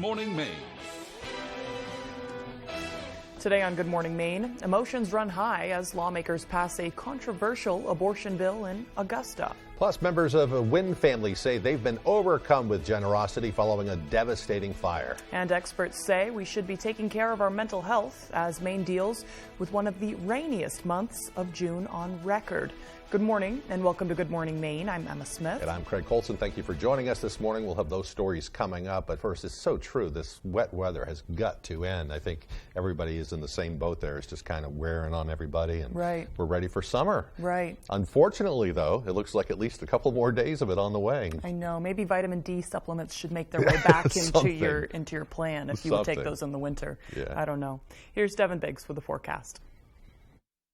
Morning Maine. Today on Good Morning Maine, emotions run high as lawmakers pass a controversial abortion bill in Augusta. Plus, members of a WVII family say they've been overcome with generosity following a devastating fire. And experts say we should be taking care of our mental health as Maine deals with one of the rainiest months of June on record. Good morning and welcome to Good Morning Maine. I'm Emma Smith. And I'm Craig Colson. Thank you for joining us this morning. We'll have those stories coming up. But first, it's so true. This wet weather has got to end. I think everybody is in the same boat there. It's just kind of wearing on everybody. And right. We're ready for summer. Right. Unfortunately, though, it looks like at least a couple more days of it on the way. I know. Maybe vitamin D supplements should make their way back into your plan if you would take those in the winter. Yeah. I don't know. Here's Devin Biggs with the forecast.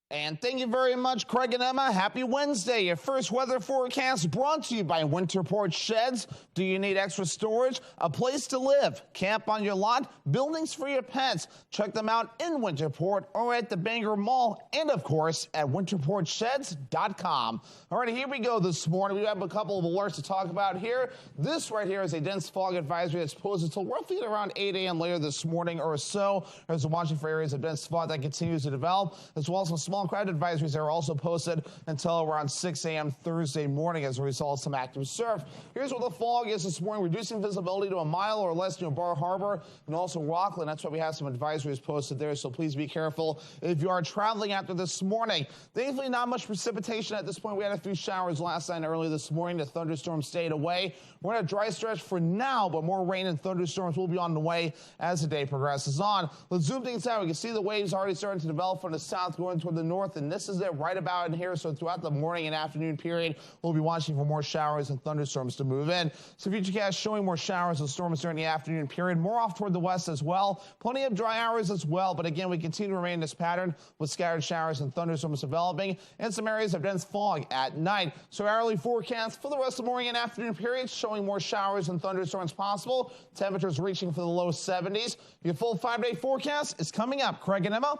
And thank you very much, Craig and Emma. Happy Wednesday. Your first weather forecast brought to you by Winterport Sheds. Do you need extra storage? A place to live, camp on your lot, buildings for your pets. Check them out in Winterport or at the Bangor Mall and, of course, at winterportsheds.com. All right, here we go this morning. We have a couple of alerts to talk about here. This right here is a dense fog advisory that's posted until roughly around 8 a.m. later this morning or so. As we're watching for areas of dense fog that continues to develop, as well as some small crowd advisories that are also posted until around 6 a.m. Thursday morning as a result of some active surf. Here's what the fog is this morning, reducing visibility to a mile or less near Bar Harbor and also Rockland. That's why we have some advisories posted there, so please be careful if you are traveling after this morning. Thankfully, not much precipitation at this point. We had a few showers last night and early this morning. The thunderstorms stayed away. We're in a dry stretch for now, but more rain and thunderstorms will be on the way as the day progresses on. Let's zoom things out. We can see the waves already starting to develop from the south going toward the north, and this is it right about in here. So throughout the morning and afternoon period, we'll be watching for more showers and thunderstorms to move in. So Futurecast showing more showers and storms during the afternoon period, more off toward the west as well. Plenty of dry hours as well, but again, we continue to remain in this pattern with scattered showers and thunderstorms developing and some areas of dense fog at night. So hourly forecast for the rest of the morning and afternoon periods showing more showers and thunderstorms possible. Temperatures reaching for the low 70s. Your full 5-day forecast is coming up. Craig and Emma.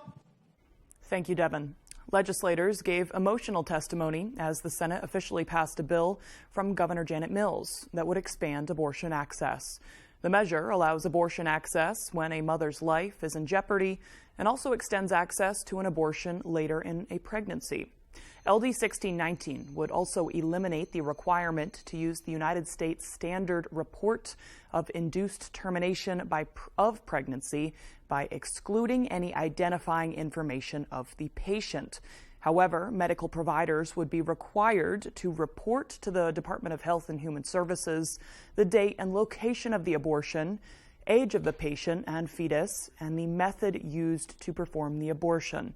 Thank you, Devin. Legislators gave emotional testimony as the Senate officially passed a bill from Governor Janet Mills that would expand abortion access. The measure allows abortion access when a mother's life is in jeopardy and also extends access to an abortion later in a pregnancy. LD 1619 would also eliminate the requirement to use the United States Standard Report of Induced Termination of Pregnancy by excluding any identifying information of the patient. However, medical providers would be required to report to the Department of Health and Human Services the date and location of the abortion, age of the patient and fetus, and the method used to perform the abortion.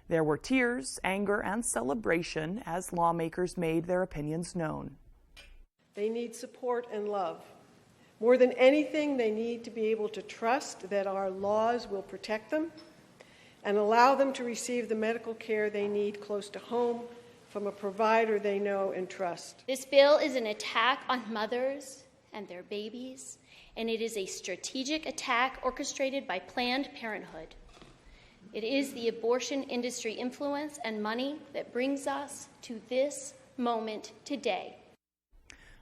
There were tears, anger, and celebration as lawmakers made their opinions known. They need support and love. More than anything, they need to be able to trust that our laws will protect them and allow them to receive the medical care they need close to home from a provider they know and trust. This bill is an attack on mothers and their babies, and it is a strategic attack orchestrated by Planned Parenthood. It is the abortion industry influence and money that brings us to this moment today.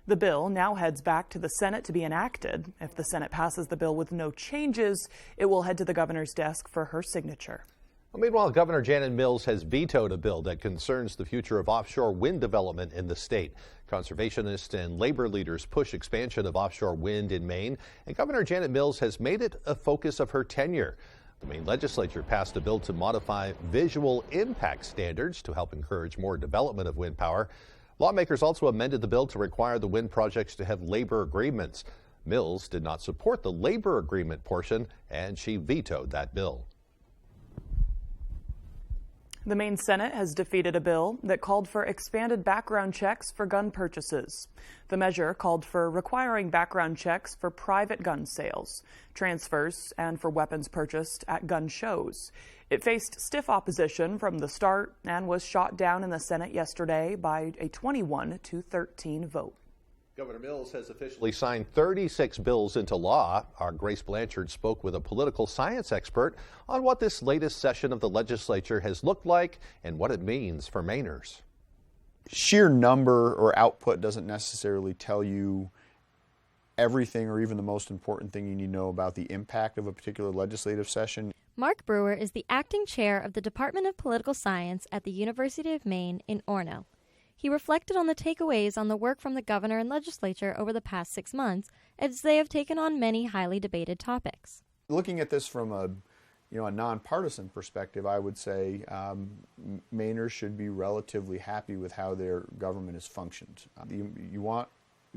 The bill now heads back to the Senate to be enacted. If the Senate passes the bill with no changes, it will head to the governor's desk for her signature. Well, meanwhile, Governor Janet Mills has vetoed a bill that concerns the future of offshore wind development in the state. Conservationists and labor leaders push expansion of offshore wind in Maine, and Governor Janet Mills has made it a focus of her tenure. The Maine legislature passed a bill to modify visual impact standards to help encourage more development of wind power. Lawmakers also amended the bill to require the wind projects to have labor agreements. Mills did not support the labor agreement portion, and she vetoed that bill. The Maine Senate has defeated a bill that called for expanded background checks for gun purchases. The measure called for requiring background checks for private gun sales, transfers, and for weapons purchased at gun shows. It faced stiff opposition from the start and was shot down in the Senate yesterday by a 21-13 vote. Governor Mills has officially signed 36 bills into law. Our Grace Blanchard spoke with a political science expert on what this latest session of the legislature has looked like and what it means for Mainers. Sheer number or output doesn't necessarily tell you everything or even the most important thing you need to know about the impact of a particular legislative session. Mark Brewer is the acting chair of the Department of Political Science at the University of Maine in Orono. He reflected on the takeaways on the work from the governor and legislature over the past 6 months, as they have taken on many highly debated topics. Looking at this from a nonpartisan perspective, I would say Mainers should be relatively happy with how their government has functioned. You want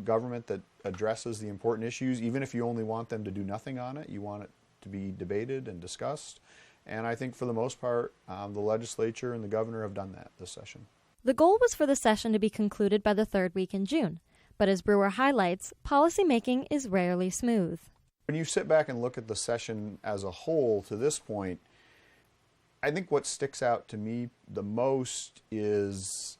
government that addresses the important issues, even if you only want them to do nothing on it. You want it to be debated and discussed. And I think for the most part, the legislature and the governor have done that this session. The goal was for the session to be concluded by the third week in June. But as Brewer highlights, policymaking is rarely smooth. When you sit back and look at the session as a whole to this point, I think what sticks out to me the most is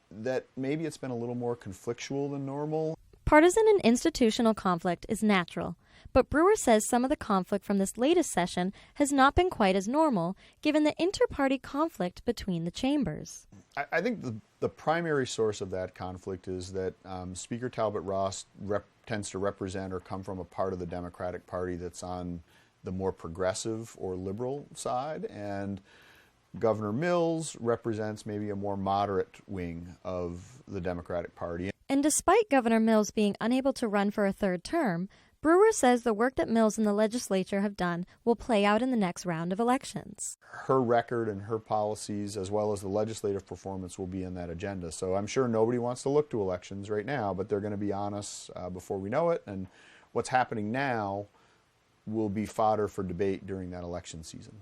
that maybe it's been a little more conflictual than normal. Partisan and institutional conflict is natural, but Brewer says some of the conflict from this latest session has not been quite as normal, given the inter-party conflict between the chambers. I think the primary source of that conflict is that Speaker Talbot Ross tends to represent or come from a part of the Democratic Party that's on the more progressive or liberal side, and Governor Mills represents maybe a more moderate wing of the Democratic Party. And despite Governor Mills being unable to run for a third term, Brewer says the work that Mills and the legislature have done will play out in the next round of elections. Her record and her policies, as well as the legislative performance, will be in that agenda. So I'm sure nobody wants to look to elections right now, but they're going to be on us before we know it. And what's happening now will be fodder for debate during that election season.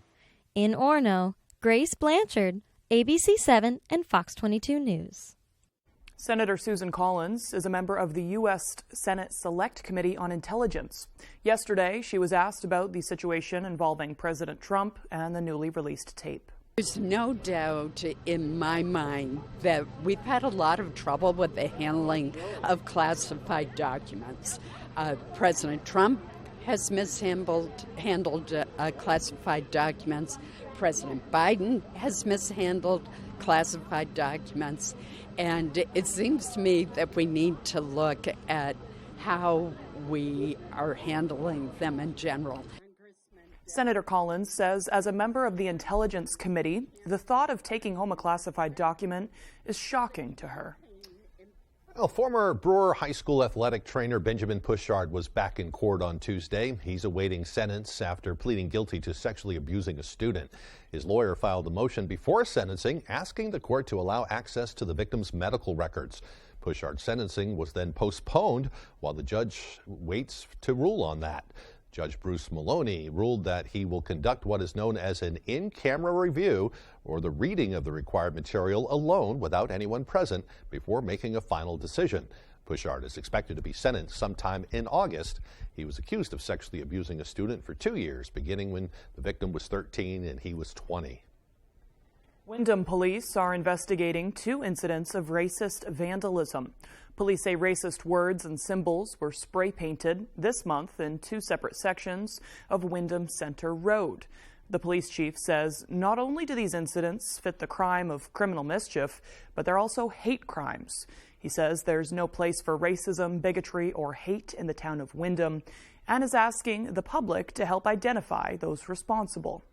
In Orono, Grace Blanchard, ABC 7 and Fox 22 News. Senator Susan Collins is a member of the U.S. Senate Select Committee on Intelligence. Yesterday, she was asked about the situation involving President Trump and the newly released tape. There's no doubt in my mind that we've had a lot of trouble with the handling of classified documents. President Trump has mishandled classified documents. President Biden has mishandled classified documents. And it seems to me that we need to look at how we are handling them in general. Senator Collins says as a member of the Intelligence Committee, the thought of taking home a classified document is shocking to her. Well, former Brewer High School athletic trainer Benjamin Pushard was back in court on Tuesday. He's awaiting sentence after pleading guilty to sexually abusing a student. His lawyer filed a motion before sentencing asking the court to allow access to the victim's medical records. Pushard's sentencing was then postponed while the judge waits to rule on that. Judge Bruce Maloney ruled that he will conduct what is known as an in-camera review, or the reading of the required material alone without anyone present, before making a final decision. Pushard is expected to be sentenced sometime in August. He was accused of sexually abusing a student for 2 years, beginning when the victim was 13 and he was 20. Windham police are investigating 2 incidents of racist vandalism. Police say racist words and symbols were spray painted this month in 2 separate sections of Windham Center Road. The police chief says not only do these incidents fit the crime of criminal mischief, but they're also hate crimes. He says there's no place for racism, bigotry, or hate in the town of Windham, and is asking the public to help identify those responsible.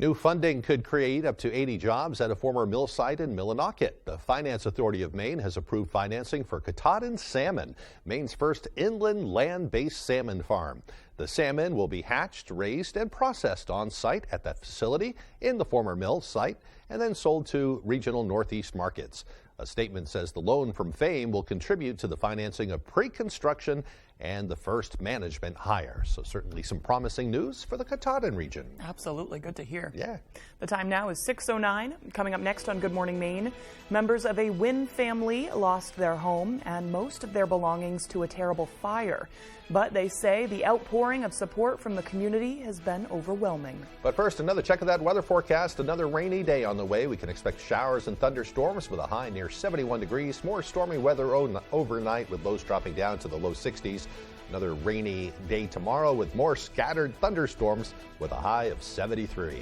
New funding could create up to 80 jobs at a former mill site in Millinocket. The Finance Authority of Maine has approved financing for Katahdin Salmon, Maine's first inland land-based salmon farm. The salmon will be hatched, raised, and processed on site at that facility in the former mill site and then sold to regional Northeast markets. A statement says the loan from FAME will contribute to the financing of pre-construction and the first management hire. So certainly some promising news for the Katahdin region. Absolutely. Good to hear. Yeah. The time now is 6:09. Coming up next on Good Morning Maine, members of a Wynn family lost their home and most of their belongings to a terrible fire. But they say the outpouring of support from the community has been overwhelming. But first, another check of that weather forecast. Another rainy day on the way. We can expect showers and thunderstorms with a high near 71 degrees. More stormy weather overnight with lows dropping down to the low 60s. Another rainy day tomorrow with more scattered thunderstorms with a high of 73.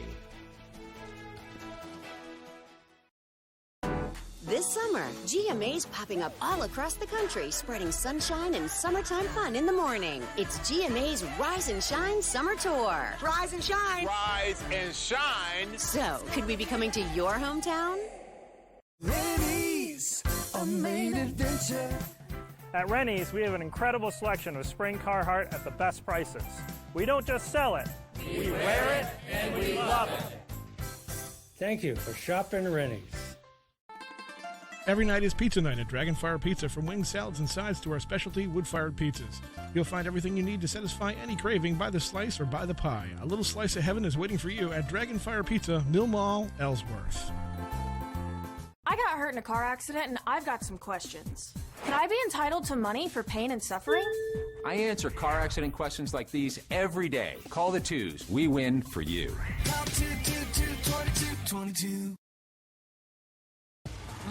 This summer, GMA's popping up all across the country, spreading sunshine and summertime fun in the morning. It's GMA's Rise and Shine Summer Tour. Rise and shine. Rise and shine. So, could we be coming to your hometown? Rennie's, a main adventure. At Rennie's, we have an incredible selection of spring Carhartt at the best prices. We don't just sell it, we wear it and we love it. Thank you for shopping Rennie's. Every night is pizza night at Dragonfire Pizza. From wings, salads, and sides to our specialty wood-fired pizzas. You'll find everything you need to satisfy any craving by the slice or by the pie. A little slice of heaven is waiting for you at Dragonfire Pizza, Mill Mall, Ellsworth. I got hurt in a car accident and I've got some questions. Could I be entitled to money for pain and suffering? I answer car accident questions like these every day. Call the 2s. We win for you. Call 222-2222.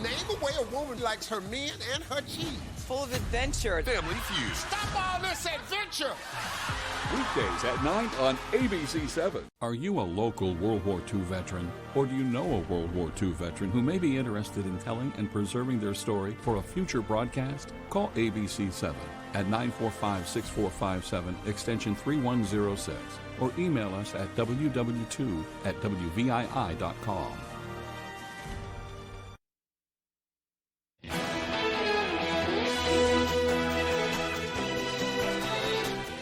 Name a way a woman likes her men and her cheese. Full of adventure. Family Feud. Stop all this adventure. Weekdays at 9 on ABC7. Are you a local World War II veteran? Or do you know a World War II veteran who may be interested in telling and preserving their story for a future broadcast? Call ABC7 at 945-6457, extension 3106, or email us at www.wvii.com.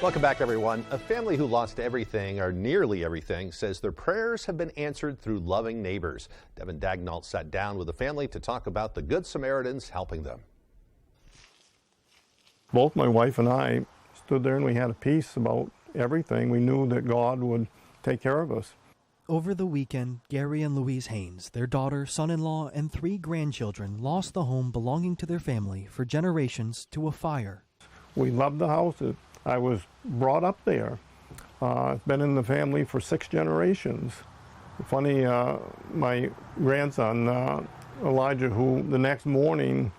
Welcome back, everyone. A family who lost everything, or nearly everything, says their prayers have been answered through loving neighbors. Devin Dagnall sat down with the family to talk about the Good Samaritans helping them. Both my wife and I stood there and we had a peace about everything. We knew that God would take care of us. Over the weekend, Gary and Louise Haynes, their daughter, son-in-law, and 3 grandchildren lost the home belonging to their family for generations to a fire. We loved the house. I was brought up there. It's been in the family for 6 generations. Funny, my grandson, Elijah, who the next morning,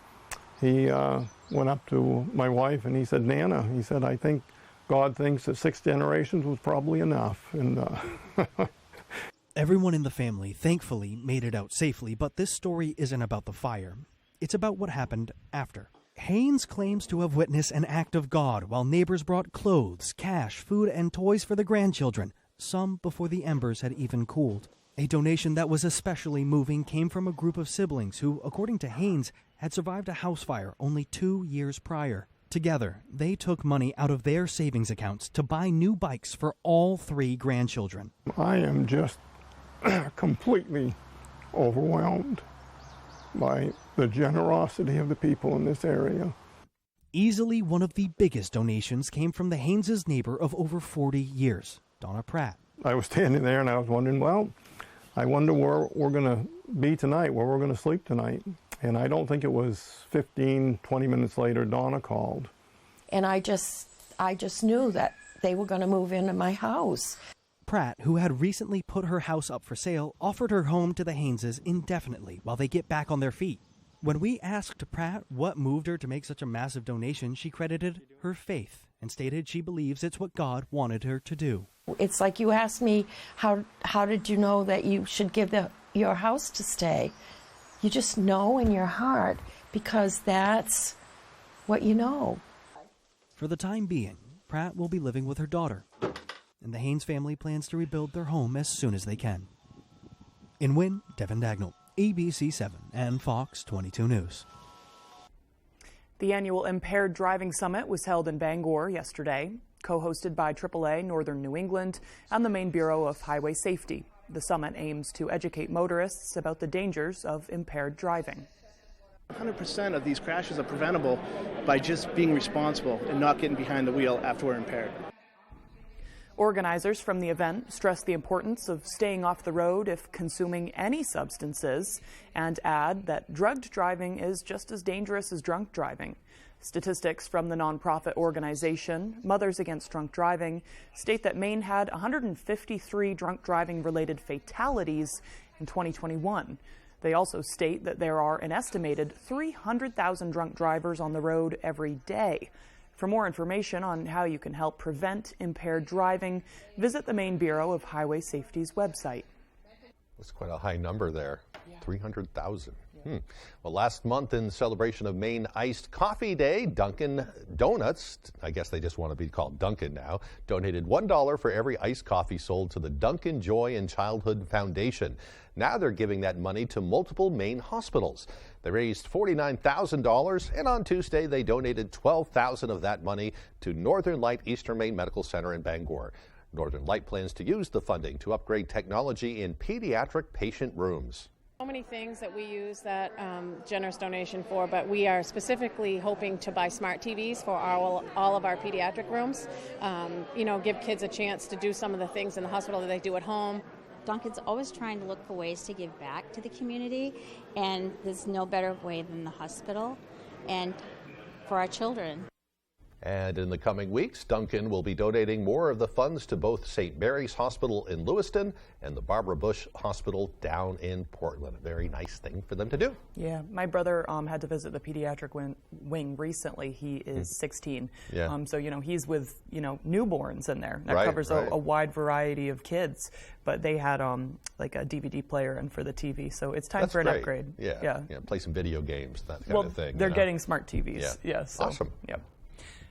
he went up to my wife and he said, Nana, he said, I think God thinks that 6 generations was probably enough. And Everyone in the family, thankfully, made it out safely, but this story isn't about the fire. It's about what happened after. Haynes claims to have witnessed an act of God while neighbors brought clothes, cash, food, and toys for the grandchildren, some before the embers had even cooled. A donation that was especially moving came from a group of siblings who, according to Haynes, had survived a house fire only 2 years prior. Together, they took money out of their savings accounts to buy new bikes for all 3 grandchildren. I am just completely overwhelmed by the generosity of the people in this area. Easily one of the biggest donations came from the Haynes' neighbor of over 40 years, Donna Pratt. I was standing there and I was wondering, well, I wonder where we're going to be tonight, where we're going to sleep tonight. And I don't think it was 15, 20 minutes later, Donna called. And I just knew that they were going to move into my house. Pratt, who had recently put her house up for sale, offered her home to the Hayneses indefinitely while they get back on their feet. When we asked Pratt what moved her to make such a massive donation, she credited her faith and stated she believes it's what God wanted her to do. It's like you asked me, how did you know that you should give your house to stay? You just know in your heart because that's what you know. For the time being, Pratt will be living with her daughter, and the Haynes family plans to rebuild their home as soon as they can. In Wynn, Devin Dagnall, ABC7 and Fox 22 News. The annual Impaired Driving Summit was held in Bangor yesterday, co-hosted by AAA Northern New England and the Maine Bureau of Highway Safety. The summit aims to educate motorists about the dangers of impaired driving. 100% of these crashes are preventable by just being responsible and not getting behind the wheel after we're impaired. Organizers from the event stressed the importance of staying off the road if consuming any substances and add that drugged driving is just as dangerous as drunk driving. Statistics from the nonprofit organization Mothers Against Drunk Driving state that Maine had 153 drunk driving-related fatalities in 2021. They also state that there are an estimated 300,000 drunk drivers on the road every day. For more information on how you can help prevent impaired driving, visit the Maine Bureau of Highway Safety's website. That's quite a high number there, 300,000. Yeah. Well, last month in celebration of Maine Iced Coffee Day, Dunkin' Donuts, I guess they just want to be called Dunkin' now, donated $1 for every iced coffee sold to the Dunkin' Joy and Childhood Foundation. Now they're giving that money to multiple Maine hospitals. They raised $49,000, and on Tuesday they donated $12,000 of that money to Northern Light Eastern Maine Medical Center in Bangor. Northern Light plans to use the funding to upgrade technology in pediatric patient rooms. So many things that we use that generous donation for, but we are specifically hoping to buy smart TVs for all of our pediatric rooms. Give kids a chance to do some of the things in the hospital that they do at home. Dunkin's always trying to look for ways to give back to the community, and there's no better way than the hospital and for our children. And in the coming weeks, Dunkin' will be donating more of the funds to both St. Mary's Hospital in Lewiston and the Barbara Bush Hospital down in Portland. A very nice thing for them to do. Yeah, my brother had to visit the pediatric wing recently. He is 16. Yeah. So, he's with, newborns in there. That Right, covers right. a wide variety of kids. But they had like a DVD player and for the TV. So it's time That's for an great. upgrade. Yeah, play some video games, that kind of thing. They're getting smart TVs. Yeah. Yes. So, Awesome. Yep.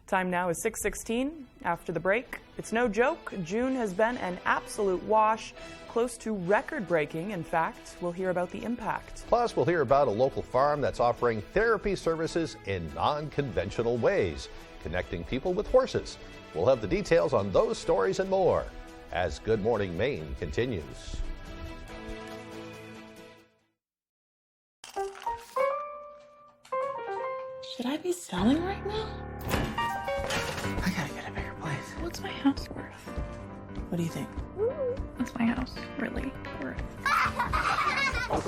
Time now is 6:16. After the break, it's no joke. June has been an absolute wash, close to record-breaking. In fact, we'll hear about the impact. Plus, we'll hear about a local farm that's offering therapy services in non-conventional ways, connecting people with horses. We'll have the details on those stories and more as Good Morning Maine continues. Should I be selling right now? I gotta get a bigger place. What's my house worth? What do you think? What's my house really worth? How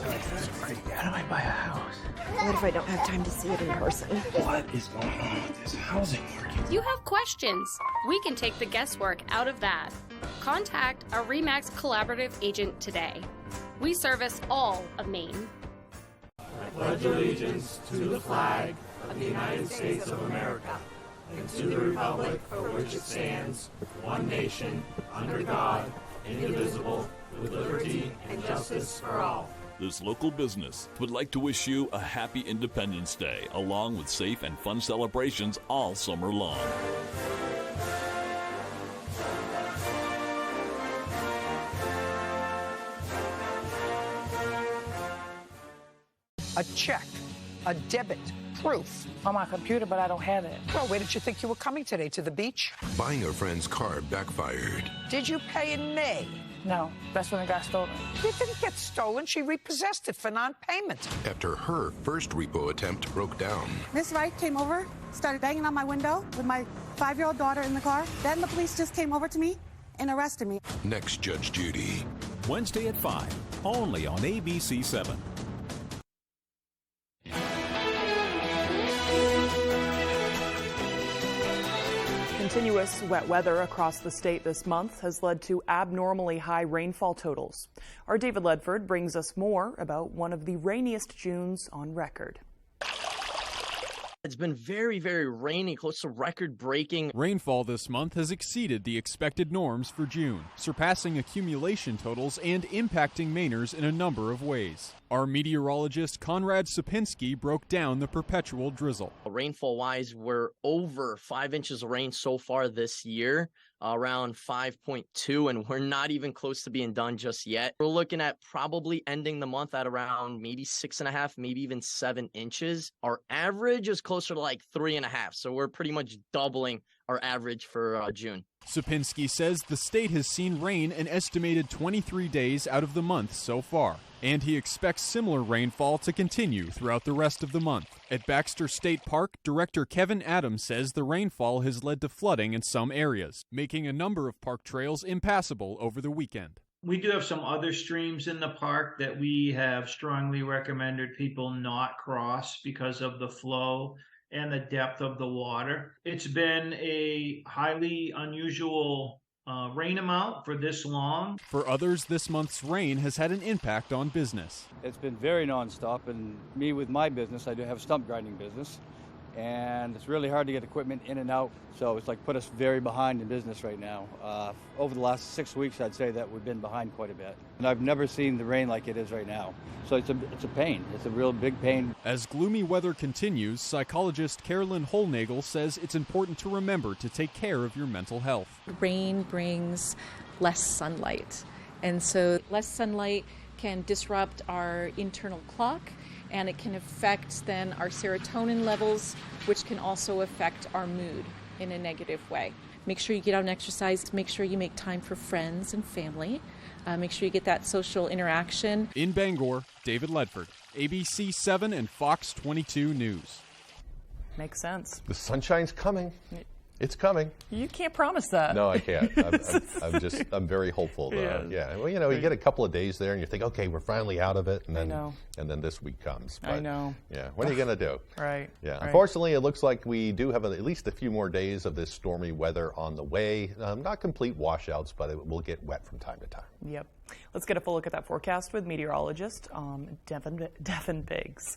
do I buy a house? What if I don't have time to see it in person? What is going on with this housing market? You have questions. We can take the guesswork out of that. Contact a RE/MAX collaborative agent today. We service all of Maine. I pledge allegiance to the flag of the United States of America and to the republic for which it stands, one nation, under God, indivisible, with liberty and justice for all. This local business would like to wish you a happy Independence Day, along with safe and fun celebrations all summer long. A check, a debit, proof. On my computer, but I don't have it. Well, where did you think you were coming today? To the beach? Buying a friend's car backfired. Did you pay in May? No, that's when it got stolen. It didn't get stolen. She repossessed it for non-payment. After her first repo attempt broke down. Miss Wright came over, started banging on my window with my 5-year-old daughter in the car. Then the police just came over to me and arrested me. Next, Judge Judy. Wednesday at 5, only on ABC 7. Continuous wet weather across the state this month has led to abnormally high rainfall totals. Our David Ledford brings us more about one of the rainiest Junes on record. It's been very, very rainy, close to record-breaking. Rainfall this month has exceeded the expected norms for June, surpassing accumulation totals and impacting Mainers in a number of ways. Our meteorologist Conrad Sapinski broke down the perpetual drizzle. Rainfall-wise, we're over 5 inches of rain so far this year, around 5.2, and we're not even close to being done just yet. We're looking at probably ending the month at around maybe 6.5, maybe even 7 inches. Our average is closer to like 3.5, so we're pretty much doubling our average for June. Sapinski says the state has seen rain an estimated 23 days out of the month so far, and he expects similar rainfall to continue throughout the rest of the month. At Baxter State Park, Director Kevin Adams says the rainfall has led to flooding in some areas, making a number of park trails impassable over the weekend. We do have some other streams in the park that we have strongly recommended people not cross because of the flow and the depth of the water. It's been a highly unusual rain amount for this long. For others, this month's rain has had an impact on business. It's been very nonstop, and me with my business, I do have a stump grinding business, and it's really hard to get equipment in and out. So it's like put us very behind in business right now. Over the last 6 weeks, I'd say that we've been behind quite a bit. And I've never seen the rain like it is right now. So it's a pain. It's a real big pain. As gloomy weather continues, psychologist Carolyn Holnagel says it's important to remember to take care of your mental health. Rain brings less sunlight, and so less sunlight can disrupt our internal clock, and it can affect then our serotonin levels, which can also affect our mood in a negative way. Make sure you get out and exercise. Make sure you make time for friends and family. Make sure you get that social interaction. In Bangor, David Ledford, ABC 7 and Fox 22 News. Makes sense. The sunshine's coming. It's coming. You can't promise that. No, I can't. I'm very hopeful, though. Yeah. Well, you get a couple of days there and you think, okay, we're finally out of it. And then this week comes. But, I know. Yeah. What are you going to do? Right. Yeah. Right. Unfortunately, it looks like we do have at least a few more days of this stormy weather on the way. Not complete washouts, but it will get wet from time to time. Yep. Let's get a full look at that forecast with meteorologist Devin Biggs.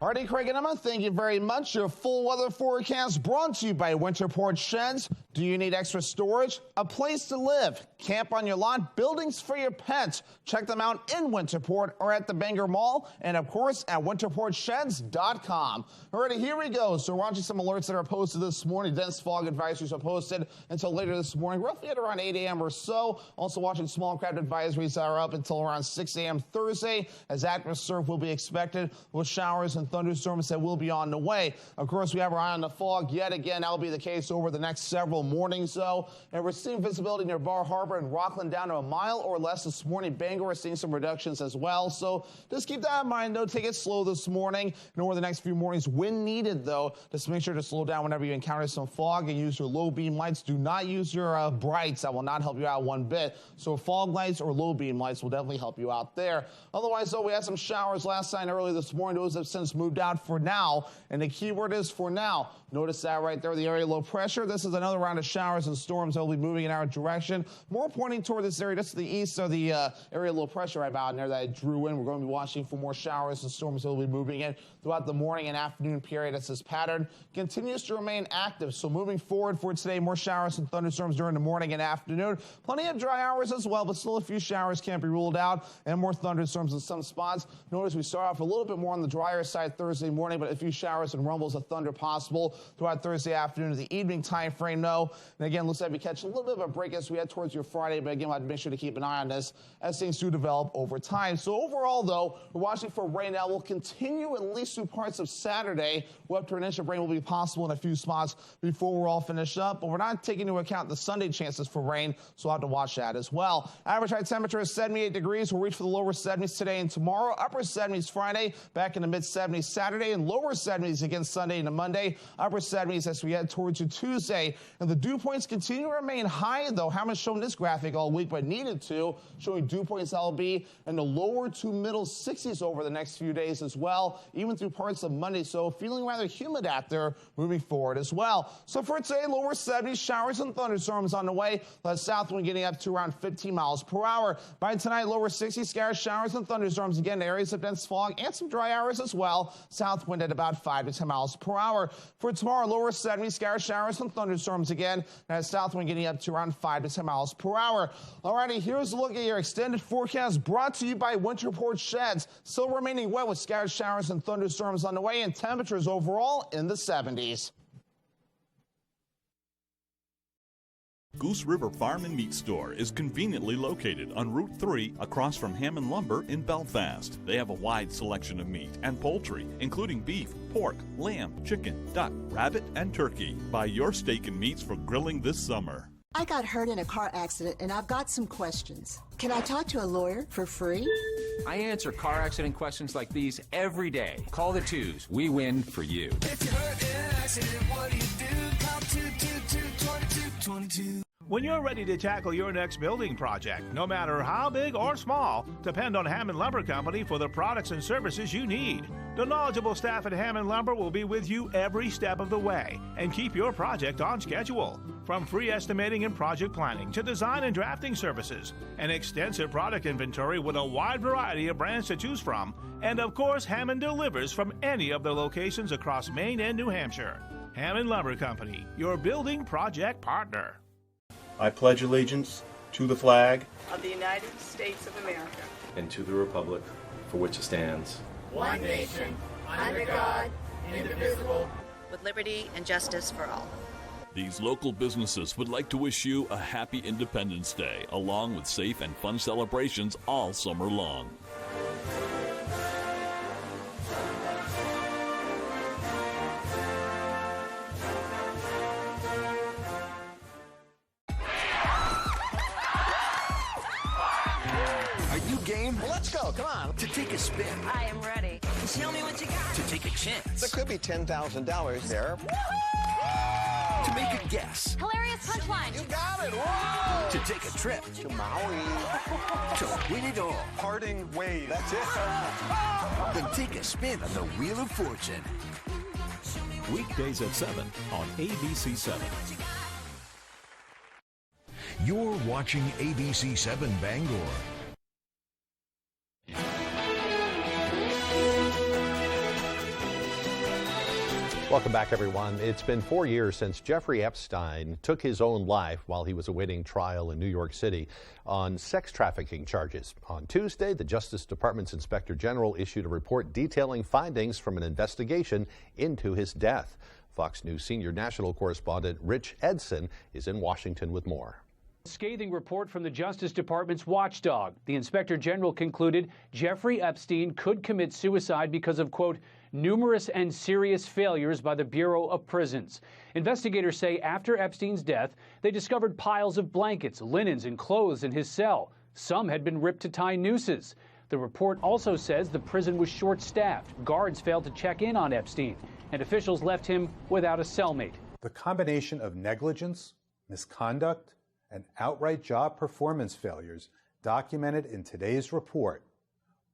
Alrighty, Craig and Emma, thank you very much. Your full weather forecast brought to you by Winterport Sheds. Do you need extra storage? A place to live? Camp on your lot? Buildings for your pets? Check them out in Winterport or at the Bangor Mall, and of course at winterportsheds.com. Alrighty, here we go. So we're watching some alerts that are posted this morning. Dense fog advisories are posted until later this morning, roughly at around 8 a.m. or so. Also watching small craft advisories that are up until around 6 a.m. Thursday, as active surf will be expected with showers and thunderstorms that will be on the way. Of course, we have our eye on the fog yet again. That will be the case over the next several mornings, though. And we're seeing visibility near Bar Harbor and Rockland down to a mile or less this morning. Bangor is seeing some reductions as well. So just keep that in mind, though. Take it slow this morning and over the next few mornings when needed, though. Just make sure to slow down whenever you encounter some fog and use your low beam lights. Do not use your brights. That will not help you out one bit. So fog lights or low beam lights will definitely help you out there. Otherwise, though, we had some showers last night early this morning. Those have since moved out for now, and the key word is for now. Notice that right there, the area low pressure. This is another round of showers and storms that will be moving in our direction, more pointing toward this area just to the east of the area low pressure right out in there that I drew in. We're going to be watching for more showers and storms that will be moving in throughout the morning and afternoon period as this pattern continues to remain active. So moving forward for today, more showers and thunderstorms during the morning and afternoon. Plenty of dry hours as well, but still a few showers can't be ruled out, and more thunderstorms in some spots. Notice we start off a little bit more on the drier side Thursday morning, but a few showers and rumbles of thunder possible throughout Thursday afternoon to the evening time frame, though. And again, looks like we catch a little bit of a break as we head towards your Friday, but again, we'll have to make sure to keep an eye on this as things do develop over time. So overall, though, we're watching for rain that will continue at least through parts of Saturday. Up to an inch of rain will be possible in a few spots before we're all finished up, but we're not taking into account the Sunday chances for rain, so we'll have to watch that as well. Average high temperature is 78 degrees. We'll reach for the lower 70s today and tomorrow. Upper 70s Friday, back in the mid 70s Saturday, and lower 70s again Sunday into Monday. Upper 70s as we head towards Tuesday. And the dew points continue to remain high, though. Haven't shown this graphic all week, but needed to, showing dew points that will be in the lower to middle 60s over the next few days as well, even through parts of Monday. So feeling rather humid out there moving forward as well. So for today, lower 70s, showers and thunderstorms on the way. The south wind getting up to around 15 miles per hour. By tonight, lower 60s, scattered showers and thunderstorms again, areas of dense fog and some dry hours as well. South wind at about 5 to 10 miles per hour. For tomorrow, lower 70s, scattered showers and thunderstorms again. And south wind getting up to around 5 to 10 miles per hour. Alrighty, here's a look at your extended forecast brought to you by Winterport Sheds. Still remaining wet with scattered showers and thunderstorms on the way, and temperatures overall in the 70s. Goose River Farm and Meat Store is conveniently located on Route 3 across from Hammond Lumber in Belfast. They have a wide selection of meat and poultry, including beef, pork, lamb, chicken, duck, rabbit, and turkey. Buy your steak and meats for grilling this summer. I got hurt in a car accident and I've got some questions. Can I talk to a lawyer for free? I answer car accident questions like these every day. Call the twos. We win for you. If you're hurt in an accident, what do you do? Call 222-2222. When you're ready to tackle your next building project, no matter how big or small, depend on Hammond Lumber Company for the products and services you need. The knowledgeable staff at Hammond Lumber will be with you every step of the way and keep your project on schedule. From free estimating and project planning to design and drafting services, an extensive product inventory with a wide variety of brands to choose from, and of course, Hammond delivers from any of their locations across Maine and New Hampshire. Hammond Lumber Company, your building project partner. I pledge allegiance to the flag of the United States of America and to the republic for which it stands, one nation, under God, indivisible, with liberty and justice for all. These local businesses would like to wish you a happy Independence Day, along with safe and fun celebrations all summer long. Are you game? Well, let's go. Come on. To take a spin. I am ready. Show me what you got. To take a chance. There could be $10,000 there. To make a guess. Hilarious punchline. You got it. Whoa. To take a trip. To Maui. To win it all. Parting waves. That's it. Then take a spin on the Wheel of Fortune. Weekdays at 7 on ABC 7. You're watching ABC 7 Bangor. Welcome back, everyone. It's been 4 years since Jeffrey Epstein took his own life while he was awaiting trial in New York City on sex trafficking charges. On Tuesday, the Justice Department's Inspector General issued a report detailing findings from an investigation into his death. Fox News senior national correspondent Rich Edson is in Washington with more. Scathing report from the Justice Department's watchdog. The Inspector General concluded Jeffrey Epstein could commit suicide because of, quote, numerous and serious failures by the Bureau of Prisons. Investigators say after Epstein's death, they discovered piles of blankets, linens, and clothes in his cell. Some had been ripped to tie nooses. The report also says the prison was short-staffed, guards failed to check in on Epstein, and officials left him without a cellmate. The combination of negligence, misconduct, and outright job performance failures documented in today's report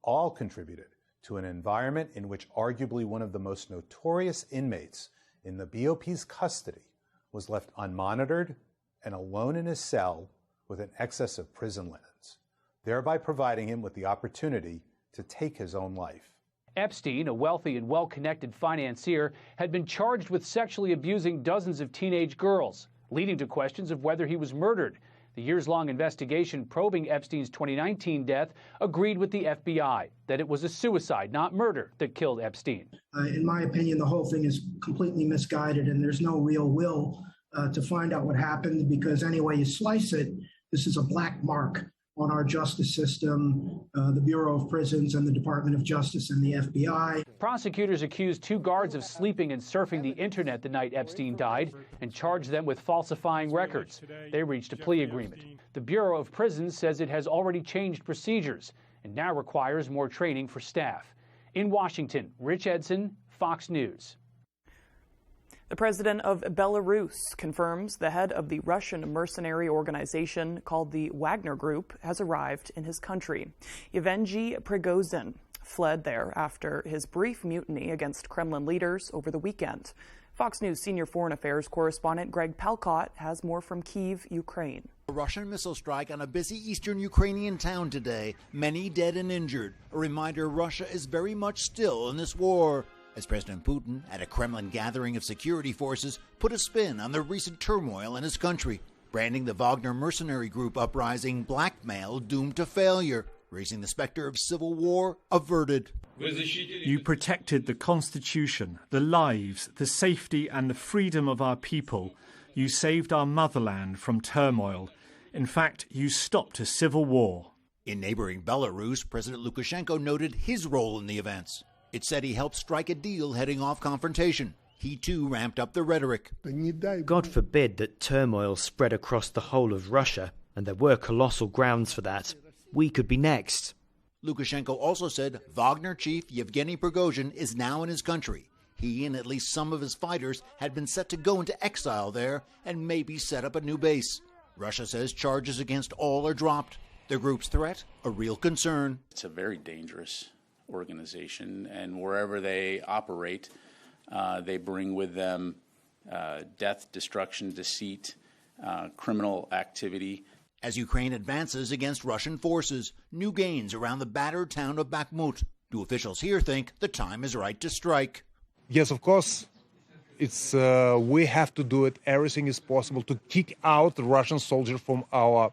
all contributed to an environment in which arguably one of the most notorious inmates in the BOP's custody was left unmonitored and alone in his cell with an excess of prison linens, thereby providing him with the opportunity to take his own life. Epstein, a wealthy and well-connected financier, had been charged with sexually abusing dozens of teenage girls, leading to questions of whether he was murdered. The years-long investigation probing Epstein's 2019 death agreed with the FBI that it was a suicide, not murder, that killed Epstein. In my opinion, the whole thing is completely misguided, and there's no real will to find out what happened, because any way you slice it, this is a black mark on our justice system, the Bureau of Prisons and the Department of Justice and the FBI. Prosecutors accused two guards of sleeping and surfing the internet the night Epstein died and charged them with falsifying records. They reached a plea agreement. The Bureau of Prisons says it has already changed procedures and now requires more training for staff. In Washington, Rich Edson, Fox News. The president of Belarus confirms the head of the Russian mercenary organization called the Wagner Group has arrived in his country. Yevgeny Prigozhin fled there after his brief mutiny against Kremlin leaders over the weekend. Fox News senior foreign affairs correspondent Greg Palcott has more from Kyiv, Ukraine. A Russian missile strike on a busy eastern Ukrainian town today. Many dead and injured. A reminder Russia is very much still in this war. As President Putin, at a Kremlin gathering of security forces, put a spin on the recent turmoil in his country, branding the Wagner mercenary group uprising blackmail doomed to failure, raising the specter of civil war averted. You protected the Constitution, the lives, the safety and the freedom of our people. You saved our motherland from turmoil. In fact, you stopped a civil war. In neighboring Belarus, President Lukashenko noted his role in the events. It said he helped strike a deal heading off confrontation. He too ramped up the rhetoric. God forbid that turmoil spread across the whole of Russia, and there were colossal grounds for that. We could be next. Lukashenko also said Wagner chief Yevgeny Prigozhin is now in his country. He and at least some of his fighters had been set to go into exile there and maybe set up a new base. Russia says charges against all are dropped. The group's threat, a real concern. It's a very dangerous organization, and wherever they operate, they bring with them death, destruction, deceit, criminal activity. As Ukraine advances against Russian forces, new gains around the battered town of Bakhmut. Do officials here think the time is right to strike? Yes, of course. It's we have to do it. Everything is possible to kick out the Russian soldiers from our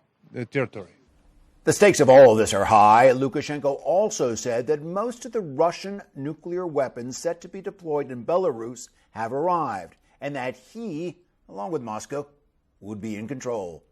territory. The stakes of all of this are high. Lukashenko also said that most of the Russian nuclear weapons set to be deployed in Belarus have arrived, and that he, along with Moscow, would be in control.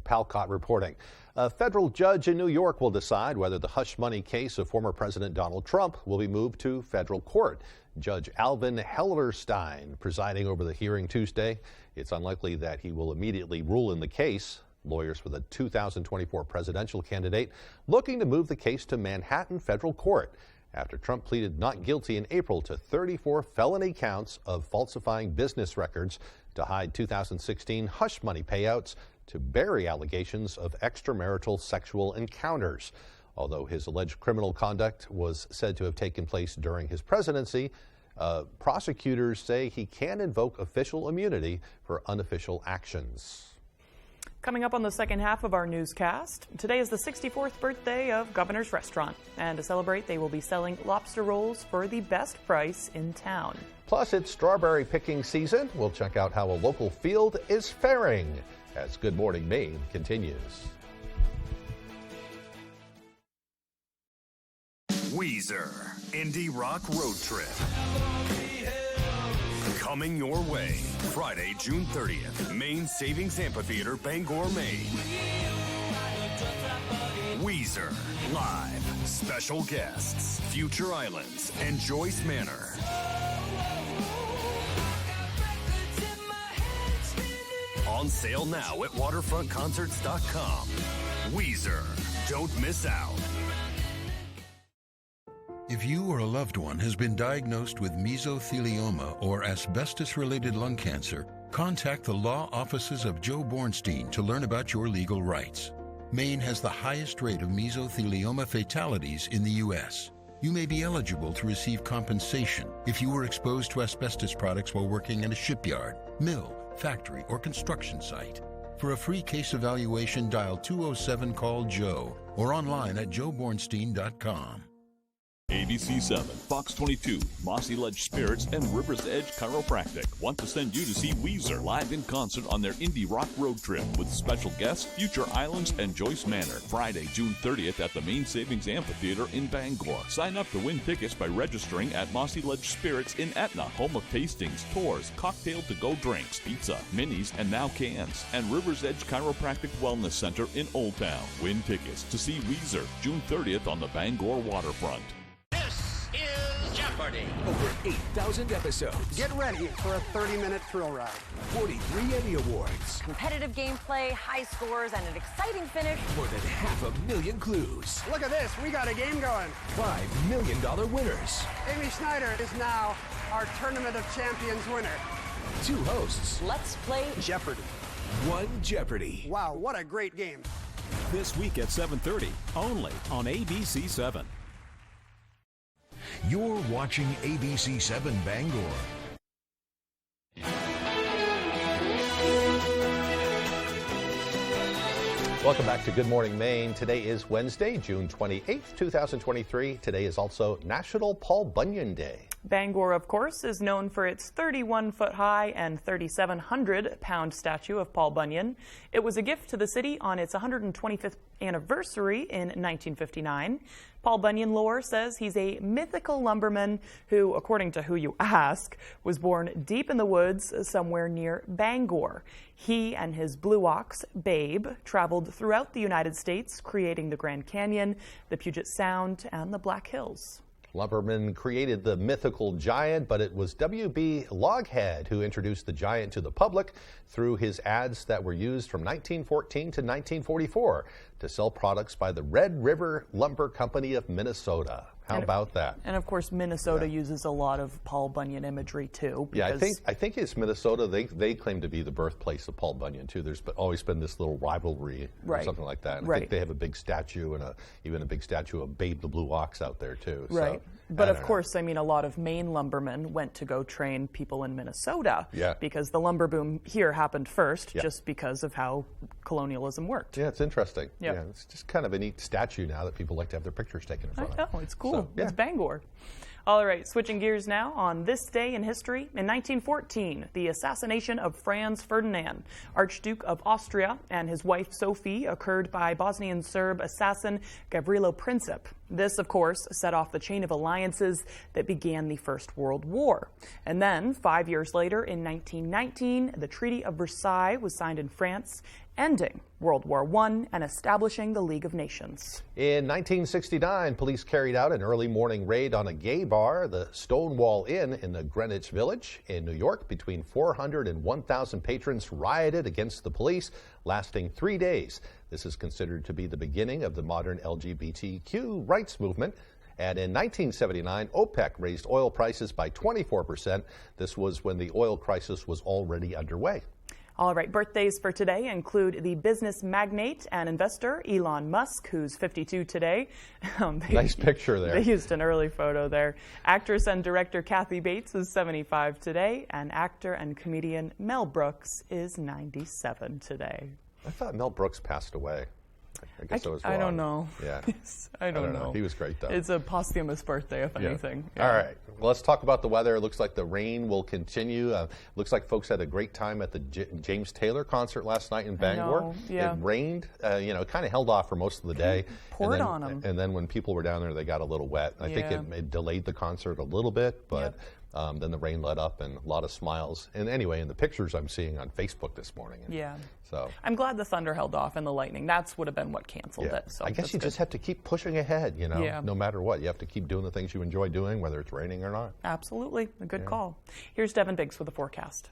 Palcott reporting. A federal judge in New York will decide whether the hush money case of former President Donald Trump will be moved to federal court. Judge Alvin Hellerstein presiding over the hearing Tuesday. It's unlikely that he will immediately rule in the case. Lawyers for the 2024 presidential candidate looking to move the case to Manhattan federal court after Trump pleaded not guilty in April to 34 felony counts of falsifying business records to hide 2016 hush money payouts to bury allegations of extramarital sexual encounters. Although his alleged criminal conduct was said to have taken place during his presidency, prosecutors say he can invoke official immunity for unofficial actions. Coming up on the second half of our newscast, today is the 64th birthday of Governor's Restaurant, and to celebrate, they will be selling lobster rolls for the best price in town. Plus, it's strawberry picking season. We'll check out how a local field is faring as Good Morning Maine continues. Weezer Indie Rock Road Trip. Coming your way, Friday, June 30th, Maine Savings Amphitheater, Bangor, Maine. Weezer, live, special guests, Future Islands, and Joyce Manor. On sale now at waterfrontconcerts.com. Weezer, don't miss out. If you or a loved one has been diagnosed with mesothelioma or asbestos-related lung cancer, contact the law offices of Joe Bornstein to learn about your legal rights. Maine has the highest rate of mesothelioma fatalities in the U.S. You may be eligible to receive compensation if you were exposed to asbestos products while working in a shipyard, mill, factory, or construction site. For a free case evaluation, dial 207-CALL-JOE or online at joebornstein.com. ABC7, Fox 22, Mossy Ledge Spirits, and River's Edge Chiropractic want to send you to see Weezer live in concert on their indie rock road trip with special guests Future Islands and Joyce Manor, Friday, June 30th at the Maine Savings Amphitheater in Bangor. Sign up to win tickets by registering at Mossy Ledge Spirits in Etna, home of tastings, tours, cocktail to-go drinks, pizza, minis, and now cans, and River's Edge Chiropractic Wellness Center in Old Town. Win tickets to see Weezer June 30th on the Bangor waterfront. Jeopardy! Over 8,000 episodes. Get ready for a 30-minute thrill ride. 43 Emmy Awards. Competitive gameplay, high scores, and an exciting finish. More than 500,000 clues. Look at this. We got a game going. $5 million winners. Amy Schneider is now our Tournament of Champions winner. 2 hosts. Let's play Jeopardy. 1 Jeopardy. Wow, what a great game. This week at 7:30, only on ABC7. You're watching ABC7 Bangor. Welcome back to Good Morning Maine. Today is Wednesday, June 28th, 2023. Today is also National Paul Bunyan Day. Bangor, of course, is known for its 31-foot-high and 3,700-pound statue of Paul Bunyan. It was a gift to the city on its 125th anniversary in 1959. Paul Bunyan lore says he's a mythical lumberman who, according to who you ask, was born deep in the woods somewhere near Bangor. He and his blue ox, Babe, traveled throughout the United States, creating the Grand Canyon, the Puget Sound, and the Black Hills. Lumberman created the mythical giant, but it was W.B. Loghead who introduced the giant to the public through his ads that were used from 1914 to 1944 to sell products by the Red River Lumber Company of Minnesota. How about that? And of course, Minnesota uses a lot of Paul Bunyan imagery too. Yeah, I think it's Minnesota. They claim to be the birthplace of Paul Bunyan too. There's always been this little rivalry or something like that. And I think they have a big statue and even a big statue of Babe the Blue Ox out there too. Right. So, but of course, I mean, a lot of Maine lumbermen went to go train people in Minnesota because the lumber boom here happened first, just because of how colonialism worked. Yeah, it's interesting. Yeah, it's just kind of a neat statue now that people like to have their pictures taken in front of. I know, it's cool. It's Bangor. All right, switching gears now. On this day in history, in 1914, the assassination of Franz Ferdinand, Archduke of Austria, and his wife Sophie occurred by Bosnian Serb assassin Gavrilo Princip. This, of course, set off the chain of alliances that began the First World War. And then, 5 years later, in 1919, the Treaty of Versailles was signed in France, ending World War I and establishing the League of Nations. In 1969, police carried out an early morning raid on a gay bar, the Stonewall Inn in the Greenwich Village in New York. Between 400 and 1,000 patrons rioted against the police, lasting 3 days. This is considered to be the beginning of the modern LGBTQ rights movement. And in 1979, OPEC raised oil prices by 24%. This was when the oil crisis was already underway. All right, birthdays for today include the business magnate and investor Elon Musk, who's 52 today. Nice picture there. They used an early photo there. Actress and director Kathy Bates is 75 today, and actor and comedian Mel Brooks is 97 today. I thought Mel Brooks passed away. I guess I was wrong. I don't know. Yeah. I don't know. He was great, though. It's a posthumous birthday, if anything. All right. Well, let's talk about the weather. It looks like the rain will continue. Looks like folks had a great time at the James Taylor concert last night in Bangor. It rained. It kind of held off for most of the day. Poured on them. And then when people were down there, they got a little wet. I think it delayed the concert a little bit, but then the rain let up and a lot of smiles. And anyway, in the pictures I'm seeing on Facebook this morning. So I'm glad the thunder held off and the lightning. That's would have been what canceled it. So I guess you just have to keep pushing ahead, no matter what. You have to keep doing the things you enjoy doing, whether it's raining or not. Absolutely. A good call. Here's Devin Biggs with the forecast.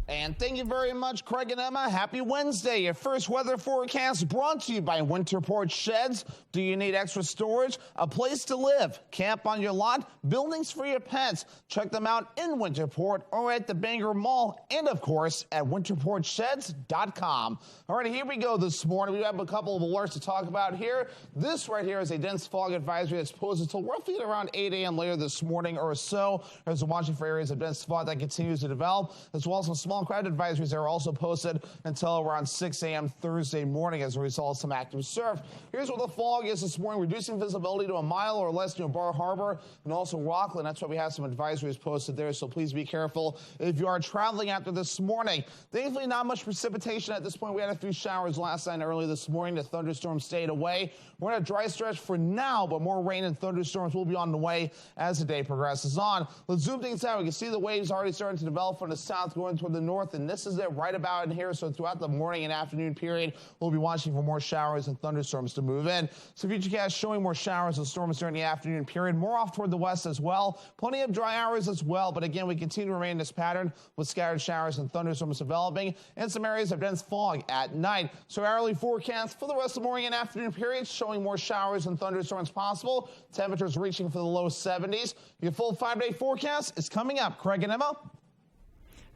And thank you very much, Craig and Emma. Happy Wednesday. Your first weather forecast brought to you by Winterport Sheds. Do you need extra storage? A place to live. Camp on your lot. Buildings for your pets. Check them out in Winterport or at the Bangor Mall. And, of course, at winterportsheds.com. All right, here we go this morning. We have a couple of alerts to talk about here. This right here is a dense fog advisory that's posted until roughly around 8 a.m. later this morning or so. As we're watching for areas of dense fog that continues to develop, as well as some small crowd advisories are also posted until around 6 a.m. Thursday morning as a result of some active surf. Here's what the fog is this morning, reducing visibility to a mile or less near Bar Harbor and also Rockland. That's why we have some advisories posted there, so please be careful if you are traveling after this morning. Thankfully, not much precipitation at this point. We had a few showers last night and early this morning. The thunderstorms stayed away. We're in a dry stretch for now, but more rain and thunderstorms will be on the way as the day progresses on. Let's zoom things out. We can see the waves already starting to develop from the south going toward the north, and this is it right about in here. So throughout the morning and afternoon period, we'll be watching for more showers and thunderstorms to move in. So Futurecast showing more showers and storms during the afternoon period, more off toward the west as well. Plenty of dry hours as well, but again, we continue to remain in this pattern with scattered showers and thunderstorms developing and some areas of dense fog at night. So hourly forecast for the rest of the morning and afternoon periods showing more showers and thunderstorms possible. Temperatures reaching for the low 70s. Your full 5-day forecast is coming up. Craig and Emma.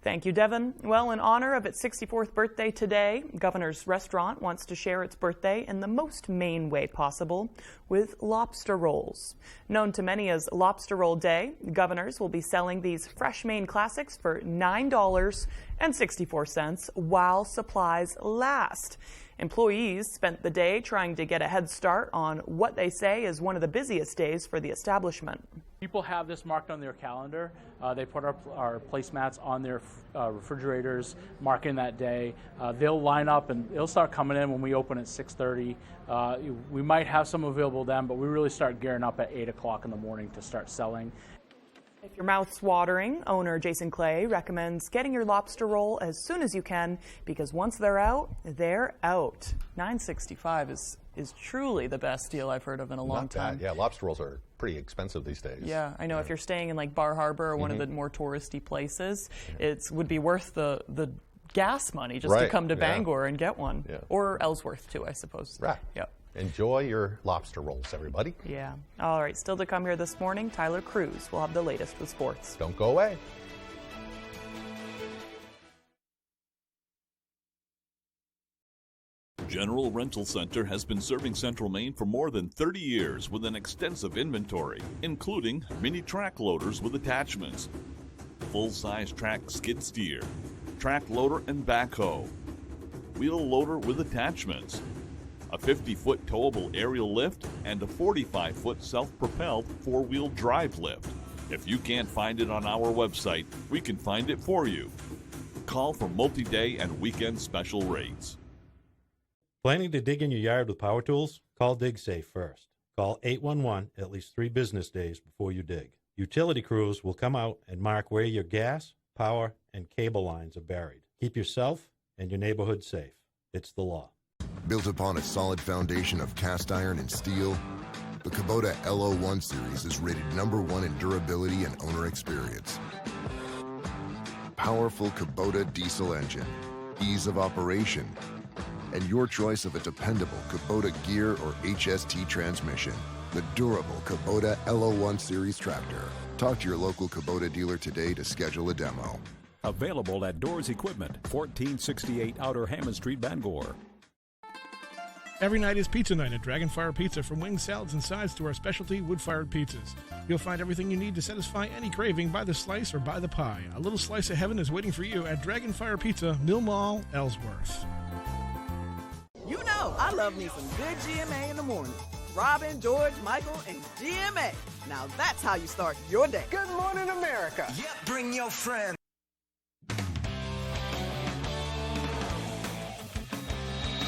Thank you, Devin. Well, in honor of its 64th birthday today, Governor's Restaurant wants to share its birthday in the most Maine way possible with lobster rolls. Known to many as Lobster Roll Day, Governor's will be selling these fresh Maine classics for $9.64 while supplies last. Employees spent the day trying to get a head start on what they say is one of the busiest days for the establishment. People have this marked on their calendar. They put our placemats on their refrigerators, marking that day. They'll line up and they'll start coming in when we open at 6:30. We might have some available then, but we really start gearing up at 8 o'clock in the morning to start selling. If your mouth's watering, owner Jason Clay recommends getting your lobster roll as soon as you can because once they're out, they're out. $9.65 is truly the best deal I've heard of in a long time. Yeah, lobster rolls are pretty expensive these days. Yeah, I know. If you're staying in like Bar Harbor or one of the more touristy places, it would be worth the gas money just to come to Bangor and get one. Or Ellsworth too, I suppose. Right. Yep. Enjoy your lobster rolls, everybody. Yeah. All right, still to come here this morning, Tyler Cruz will have the latest with sports. Don't go away. General Rental Center has been serving Central Maine for more than 30 years with an extensive inventory, including mini track loaders with attachments, full-size track skid steer, track loader and backhoe, wheel loader with attachments, a 50-foot towable aerial lift, and a 45-foot self-propelled four-wheel drive lift. If you can't find it on our website, we can find it for you. Call for multi-day and weekend special rates. Planning to dig in your yard with power tools? Call DigSafe first. Call 811 at least 3 business days before you dig. Utility crews will come out and mark where your gas, power, and cable lines are buried. Keep yourself and your neighborhood safe. It's the law. Built upon a solid foundation of cast iron and steel, the Kubota LO1 series is rated #1 in durability and owner experience. Powerful Kubota diesel engine, ease of operation, and your choice of a dependable Kubota gear or HST transmission. The durable Kubota LO1 series tractor. Talk to your local Kubota dealer today to schedule a demo. Available at Doors Equipment, 1468 Outer Hammond Street, Bangor. Every night is pizza night at Dragonfire Pizza. From wings, salads, and sides to our specialty wood-fired pizzas. You'll find everything you need to satisfy any craving by the slice or by the pie. A little slice of heaven is waiting for you at Dragonfire Pizza, Mill Mall, Ellsworth. You know, I love me some good GMA in the morning. Robin, George, Michael, and GMA. Now that's how you start your day. Good morning, America. Yep, bring your friend.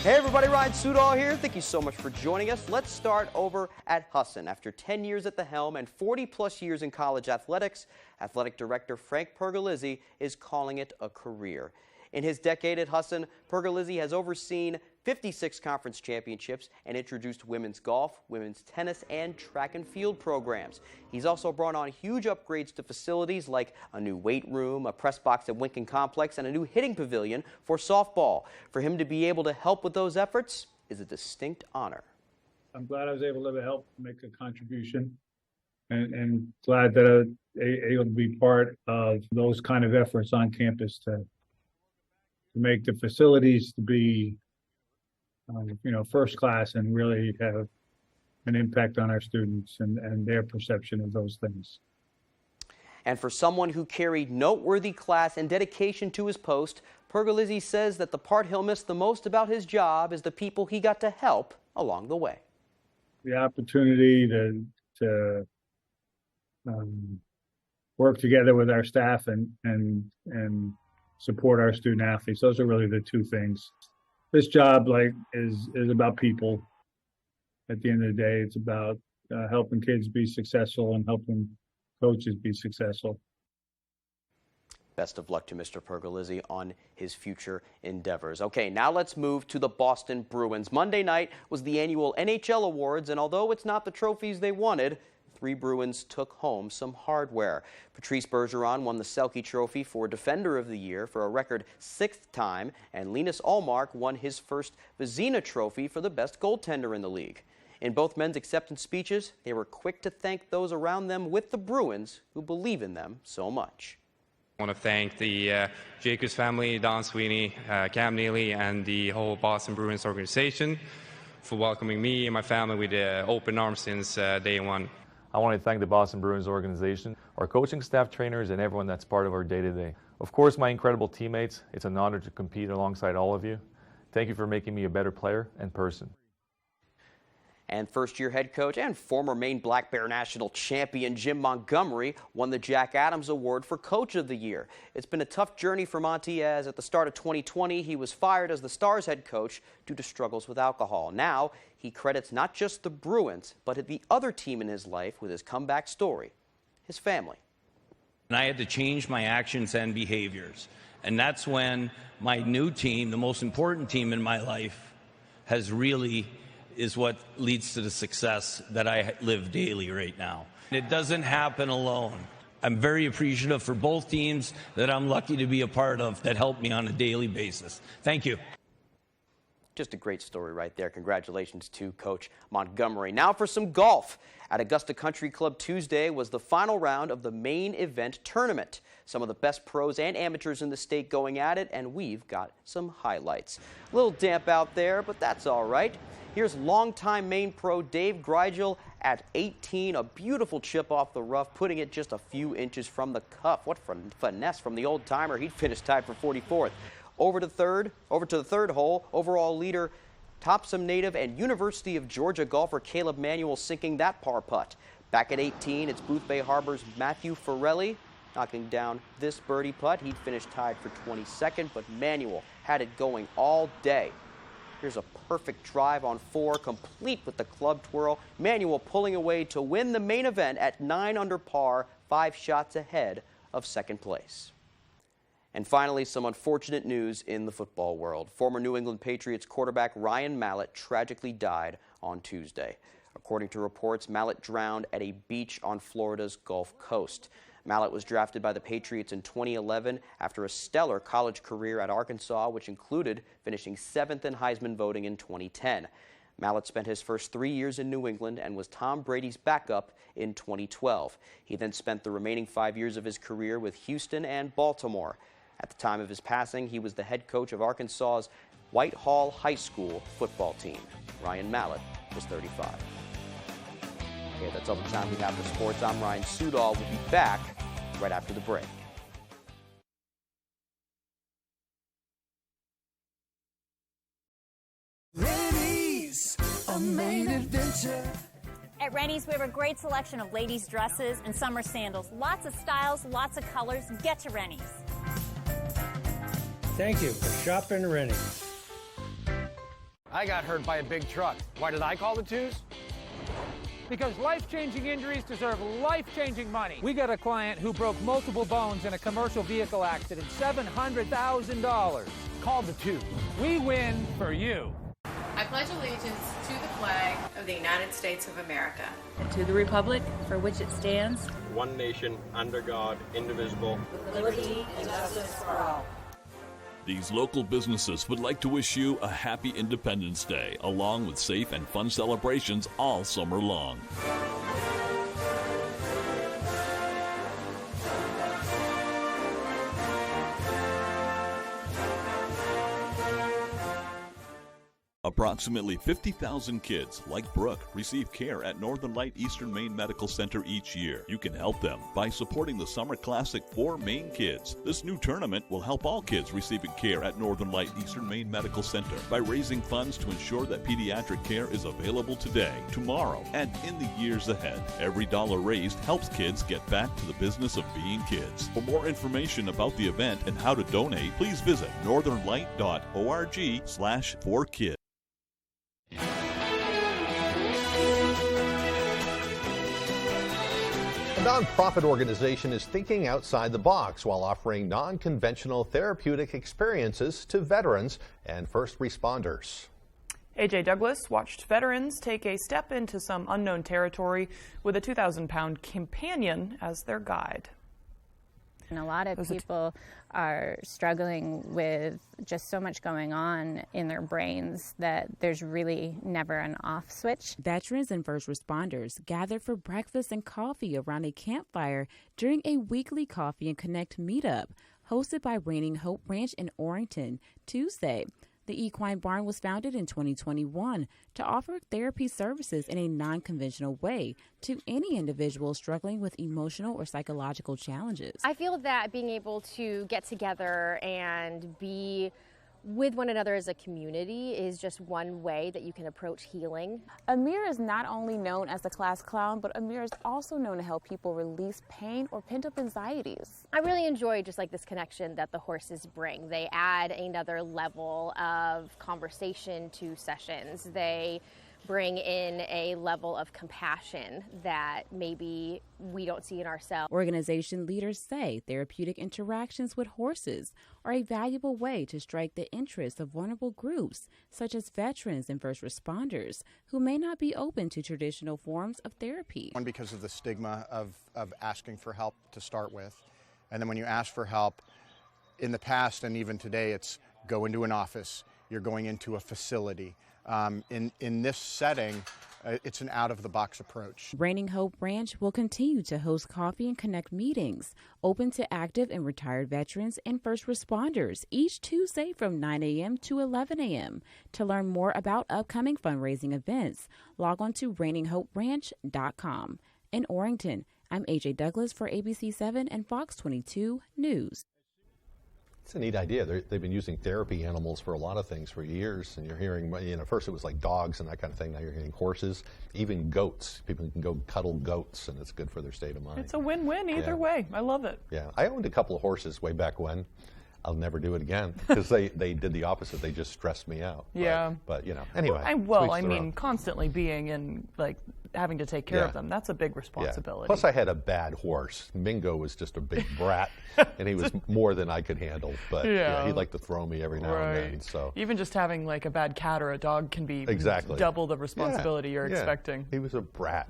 Hey everybody, Ryan Sudol here. Thank you so much for joining us. Let's start over at Husson. After 10 years at the helm and 40-plus years in college athletics, athletic director Frank Pergolizzi is calling it a career. In his decade at Husson, Pergolizzi has overseen 56 conference championships and introduced women's golf, women's tennis, and track and field programs. He's also brought on huge upgrades to facilities like a new weight room, a press box at Winkin Complex, and a new hitting pavilion for softball. For him to be able to help with those efforts is a distinct honor. I'm glad I was able to help make a contribution and glad that I was able to be part of those kind of efforts on campus to make the facilities to be first class and really have an impact on our students and their perception of those things. And for someone who carried noteworthy class and dedication to his post, Pergolizzi says that the part he'll miss the most about his job is the people he got to help along the way. The opportunity to work together with our staff and support our student athletes. Those are really the two things. This job is about people. At the end of the day, it's about helping kids be successful and helping coaches be successful. Best of luck to Mr. Pergolizzi on his future endeavors. Okay, now let's move to the Boston Bruins. Monday night was the annual NHL Awards, and although it's not the trophies they wanted, 3 Bruins took home some hardware. Patrice Bergeron won the Selke Trophy for Defender of the Year for a record 6th time, and Linus Ullmark won his first Vezina Trophy for the best goaltender in the league. In both men's acceptance speeches, they were quick to thank those around them with the Bruins who believe in them so much. I want to thank the Jacobs family, Don Sweeney, Cam Neely, and the whole Boston Bruins organization for welcoming me and my family with open arms since day one. I want to thank the Boston Bruins organization, our coaching staff, trainers, and everyone that's part of our day-to-day. Of course, my incredible teammates. It's an honor to compete alongside all of you. Thank you for making me a better player and person. And first-year head coach and former Maine Black Bear National champion Jim Montgomery won the Jack Adams Award for Coach of the Year. It's been a tough journey for Monty, as at the start of 2020, he was fired as the Stars head coach due to struggles with alcohol. Now, he credits not just the Bruins, but the other team in his life with his comeback story, his family. And I had to change my actions and behaviors. And that's when my new team, the most important team in my life, is what leads to the success that I live daily right now. It doesn't happen alone. I'm very appreciative for both teams that I'm lucky to be a part of that help me on a daily basis. Thank you. Just a great story right there. Congratulations to Coach Montgomery. Now for some golf. At Augusta Country Club Tuesday was the final round of the main event tournament. Some of the best pros and amateurs in the state going at it, and we've got some highlights. A little damp out there, but that's all right. Here's longtime Maine pro Dave Grigel at 18, a beautiful chip off the rough, putting it just a few inches from the cup. What finesse from the old timer. He'd finished tied for 44th. Over to the third hole, overall leader Topsom native and University of Georgia golfer Caleb Manuel sinking that par putt. Back at 18, it's Booth Bay Harbor's Matthew Forelli knocking down this birdie putt. He'd finished tied for 22nd, but Manuel had it going all day. Here's a perfect drive on 4, complete with the club twirl. Manuel pulling away to win the main event at 9 under par, 5 shots ahead of second place. And finally, some unfortunate news in the football world. Former New England Patriots quarterback Ryan Mallett tragically died on Tuesday. According to reports, Mallett drowned at a beach on Florida's Gulf Coast. Mallett was drafted by the Patriots in 2011 after a stellar college career at Arkansas, which included finishing 7th in Heisman voting in 2010. Mallett spent his first 3 years in New England and was Tom Brady's backup in 2012. He then spent the remaining 5 years of his career with Houston and Baltimore. At the time of his passing, he was the head coach of Arkansas's Whitehall High School football team. Ryan Mallett was 35. Okay, that's all the time we have for sports. I'm Ryan Sudol. We'll be back right after the break. Ladies, a main adventure. At Rennie's, we have a great selection of ladies' dresses and summer sandals. Lots of styles, lots of colors. Get to Rennie's. Thank you for shopping Rennie's. I got hurt by a big truck. Why did I call the twos? Because life-changing injuries deserve life-changing money. We got a client who broke multiple bones in a commercial vehicle accident, $700,000. Call the twos. We win for you. I pledge allegiance to the flag of the United States of America. And to the republic for which it stands. One nation, under God, indivisible. With liberty and justice for all. These local businesses would like to wish you a happy Independence Day, along with safe and fun celebrations all summer long. Approximately 50,000 kids, like Brooke, receive care at Northern Light Eastern Maine Medical Center each year. You can help them by supporting the Summer Classic for Maine Kids. This new tournament will help all kids receiving care at Northern Light Eastern Maine Medical Center by raising funds to ensure that pediatric care is available today, tomorrow, and in the years ahead. Every dollar raised helps kids get back to the business of being kids. For more information about the event and how to donate, please visit northernlight.org/4kids. A nonprofit organization is thinking outside the box while offering non-conventional therapeutic experiences to veterans and first responders. AJ Douglas watched veterans take a step into some unknown territory with a 2,000-pound companion as their guide. And a lot of people are struggling with just so much going on in their brains that there's really never an off switch. Veterans and first responders gathered for breakfast and coffee around a campfire during a weekly Coffee and Connect meetup hosted by Reigning Hope Ranch in Orrington Tuesday. The Equine Barn was founded in 2021 to offer therapy services in a non-conventional way to any individual struggling with emotional or psychological challenges. I feel that being able to get together and be with one another as a community is just one way that you can approach healing. Amir is not only known as the class clown, but Amir is also known to help people release pain or pent-up anxieties. I really enjoy just like this connection that the horses bring. They add another level of conversation to sessions. They bring in a level of compassion that maybe we don't see in ourselves. Organization leaders say therapeutic interactions with horses are a valuable way to strike the interest of vulnerable groups, such as veterans and first responders, who may not be open to traditional forms of therapy. One, because of the stigma of asking for help to start with. And then when you ask for help, in the past and even today, it's go into an office you're going into a facility. In this setting, it's an out-of-the-box approach. Reigning Hope Ranch will continue to host Coffee and Connect meetings, open to active and retired veterans and first responders, each Tuesday from 9 a.m. to 11 a.m. To learn more about upcoming fundraising events, log on to reigninghoperanch.com. In Orrington, I'm AJ Douglas for ABC 7 and Fox 22 News. It's a neat idea. They've been using therapy animals for a lot of things for years, and you're hearing, first it was like dogs and that kind of thing. Now you're hearing horses, even goats. People can go cuddle goats, and it's good for their state of mind. It's a win-win either way. I love it. Yeah, I owned a couple of horses way back when. I'll never do it again because they did the opposite. They just stressed me out. Yeah. But anyway. I mean, constantly being in, having to take care of them, that's a big responsibility. Yeah. Plus, I had a bad horse. Mingo was just a big brat, and he was more than I could handle. But he'd like to throw me every now and then. So even just having a bad cat or a dog can be double the responsibility you're expecting. He was a brat.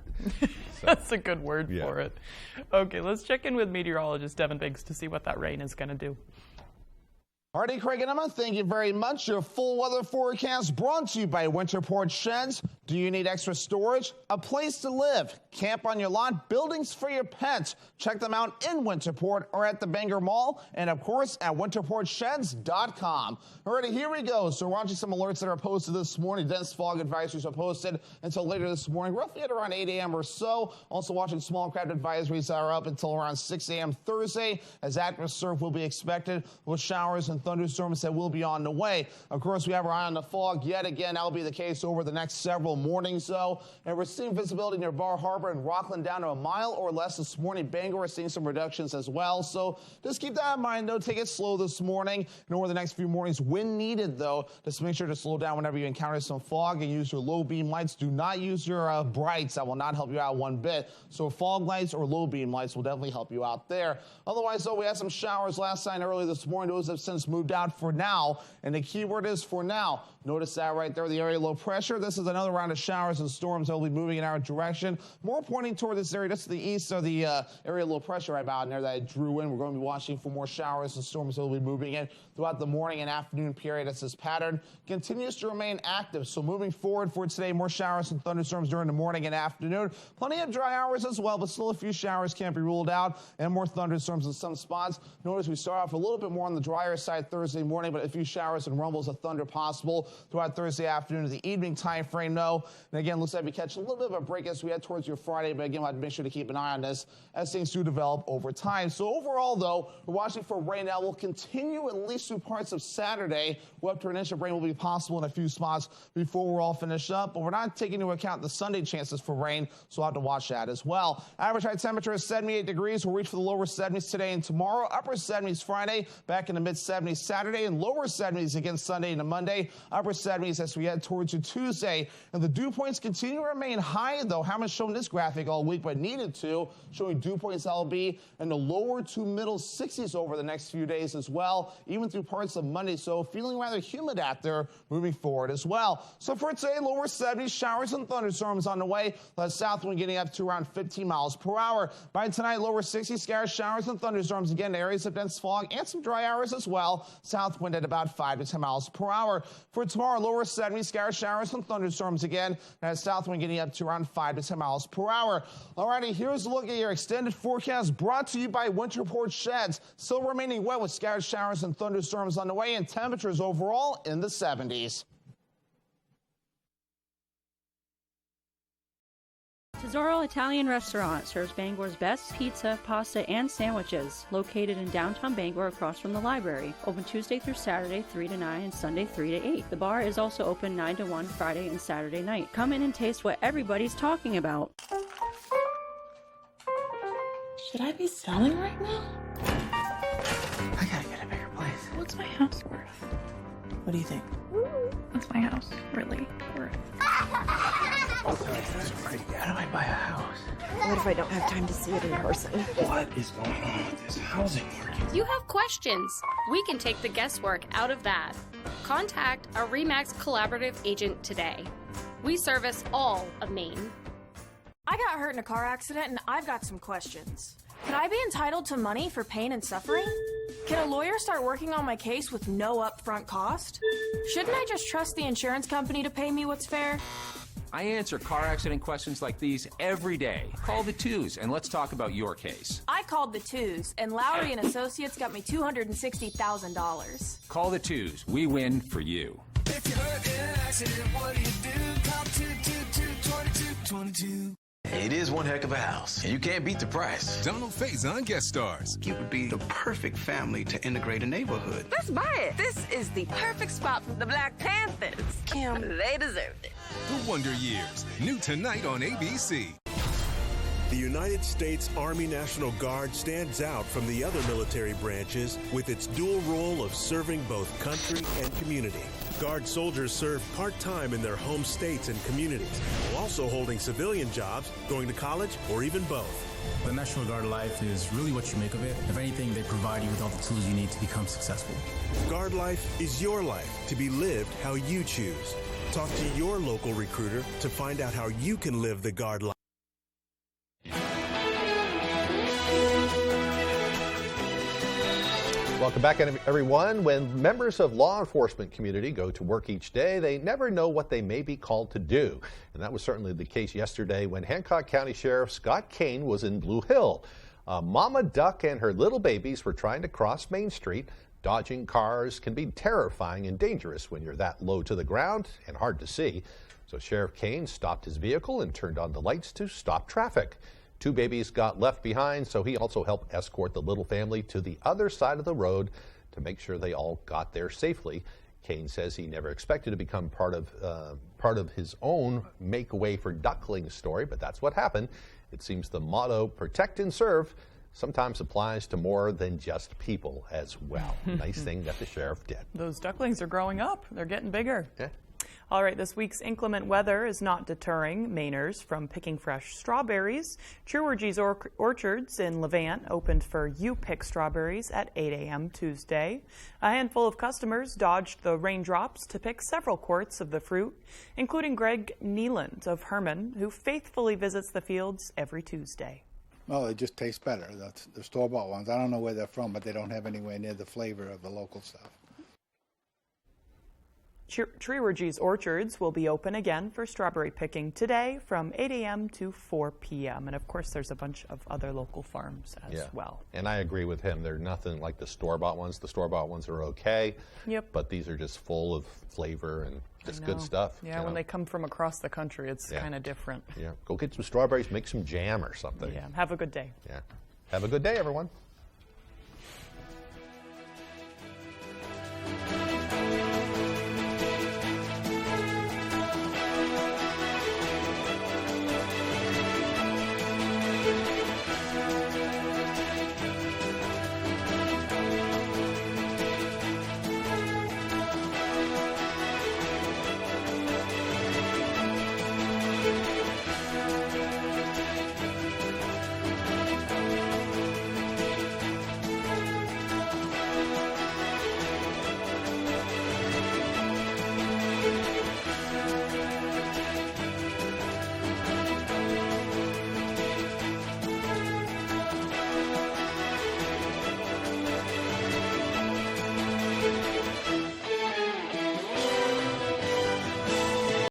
That's a good word for it. Okay, let's check in with meteorologist Devin Biggs to see what that rain is going to do. Artie, Craig, and Emma, thank you very much. Your full weather forecast brought to you by Winterport Sheds. Do you need extra storage? A place to live? Camp on your lot? Buildings for your pets? Check them out in Winterport or at the Bangor Mall, and of course at winterportsheds.com. Alrighty, here we go. So we're watching some alerts that are posted this morning. Dense fog advisories are posted until later this morning, roughly at around 8 a.m. or so. Also watching small craft advisories that are up until around 6 a.m. Thursday, as active surf will be expected with showers and thunderstorms that will be on the way. Of course, we have our eye on the fog yet again. That'll be the case over the next several mornings, though. And we're seeing visibility near Bar Harbor and Rockland down to a mile or less this morning. Bangor is seeing some reductions as well. So just keep that in mind, though. Take it slow this morning and over the next few mornings when needed, though. Just make sure to slow down whenever you encounter some fog and use your low beam lights. Do not use your brights. That will not help you out one bit. So fog lights or low beam lights will definitely help you out there. Otherwise, though, we had some showers last night early this morning. Those have since moved out for now, and the key word is for now. Notice that right there, the area low pressure. This is another round of showers and storms that will be moving in our direction, more pointing toward this area just to the east of the area low pressure right out in there that I drew in. We're going to be watching for more showers and storms that will be moving in throughout the morning and afternoon period as this pattern continues to remain active. So moving forward for today, more showers and thunderstorms during the morning and afternoon. Plenty of dry hours as well, but still a few showers can't be ruled out, and more thunderstorms in some spots. Notice we start off a little bit more on the drier side Thursday morning, but a few showers and rumbles of thunder possible throughout Thursday afternoon to the evening time frame, though. And again, looks like we catch a little bit of a break as we head towards your Friday, but again, we'll have to make sure to keep an eye on this as things do develop over time. So overall, though, we're watching for rain now. Will continue at least through parts of Saturday. Web torrential rain will be possible in a few spots before we're all finished up, but we're not taking into account the Sunday chances for rain, so we'll have to watch that as well. Average high temperature is 78 degrees. We'll reach for the lower 70s today and tomorrow. Upper 70s Friday, back in the mid 70s Saturday, and lower 70s again Sunday into Monday. Upper 70s as we head towards your Tuesday. And the dew points continue to remain high, though. Haven't shown this graphic all week, but needed to, showing dew points that will be in the lower to middle 60s over the next few days as well, even through parts of Monday. So feeling rather humid out there moving forward as well. So for today, lower 70s, showers and thunderstorms on the way. The south wind getting up to around 15 miles per hour. By tonight, lower 60s, scattered showers and thunderstorms again, areas of dense fog and some dry hours as well. South wind at about 5 to 10 miles per hour. For tomorrow, lower 70s, scattered showers and thunderstorms again, and south wind getting up to around 5 to 10 miles per hour. Alrighty, here's a look at your extended forecast brought to you by Winterport Sheds. Still remaining wet with scattered showers and thunderstorms on the way, and temperatures overall in the 70s. Tesoro Italian Restaurant serves Bangor's best pizza, pasta, and sandwiches. Located in downtown Bangor across from the library. Open Tuesday through Saturday 3 to 9 and Sunday 3 to 8. The bar is also open 9 to 1 Friday and Saturday night. Come in and taste what everybody's talking about. Should I be selling right now? I gotta get a bigger place. What's my house worth? What do you think? What's my house really worth? That's pretty. How do I buy a house? What if I don't have time to see it in person? What is going on with this housing market? You have questions. We can take the guesswork out of that. Contact a RE/MAX collaborative agent today. We service all of Maine. I got hurt in a car accident and I've got some questions. Could I be entitled to money for pain and suffering? Can a lawyer start working on my case with no upfront cost? Shouldn't I just trust the insurance company to pay me what's fair? I answer car accident questions like these every day. Call the twos and let's talk about your case. I called the twos, and Lowry and Associates got me $260,000. Call the twos. We win for you. If you're hurt in an accident, what do? Call 222-2222. It is one heck of a house, and you can't beat the price. Donald Faison guest stars. You would be the perfect family to integrate a neighborhood. Let's buy it. This is the perfect spot for the Black Panthers. Kim, they deserved it. The Wonder Years, new tonight on ABC. The United States Army National Guard stands out from the other military branches with its dual role of serving both country and community. Guard soldiers serve part-time in their home states and communities, while also holding civilian jobs, going to college, or even both. The National Guard life is really what you make of it. If anything, they provide you with all the tools you need to become successful. Guard life is your life, to be lived how you choose. Talk to your local recruiter to find out how you can live the Guard life. Welcome back, everyone. When members of law enforcement community go to work each day, they never know what they may be called to do. And that was certainly the case yesterday when Hancock County Sheriff Scott Kane was in Blue Hill. A mama duck and her little babies were trying to cross Main Street. Dodging cars can be terrifying and dangerous when you're that low to the ground and hard to see. So Sheriff Kane stopped his vehicle and turned on the lights to stop traffic. 2 babies got left behind, so he also helped escort the little family to the other side of the road to make sure they all got there safely. Kane says he never expected to become part of his own make way for ducklings story, but that's what happened. It seems the motto, protect and serve, sometimes applies to more than just people as well. Nice thing that the sheriff did. Those ducklings are growing up. They're getting bigger. Yeah. All right, this week's inclement weather is not deterring Mainers from picking fresh strawberries. Truergy's Orchards in Levant opened for You Pick Strawberries at 8 a.m. Tuesday. A handful of customers dodged the raindrops to pick several quarts of the fruit, including Greg Neeland of Herman, who faithfully visits the fields every Tuesday. Well, they just taste better. The store-bought ones. I don't know where they're from, but they don't have anywhere near the flavor of the local stuff. Truergy's Orchards will be open again for strawberry picking today from 8 a.m. to 4 p.m. And of course, there's a bunch of other local farms as well. And I agree with him. They're nothing like the store-bought ones. The store-bought ones are okay. Yep. But these are just full of flavor and just good stuff. Yeah, when they come from across the country, it's kind of different. Yeah. Go get some strawberries, make some jam or something. Yeah. Have a good day. Yeah. Have a good day, everyone.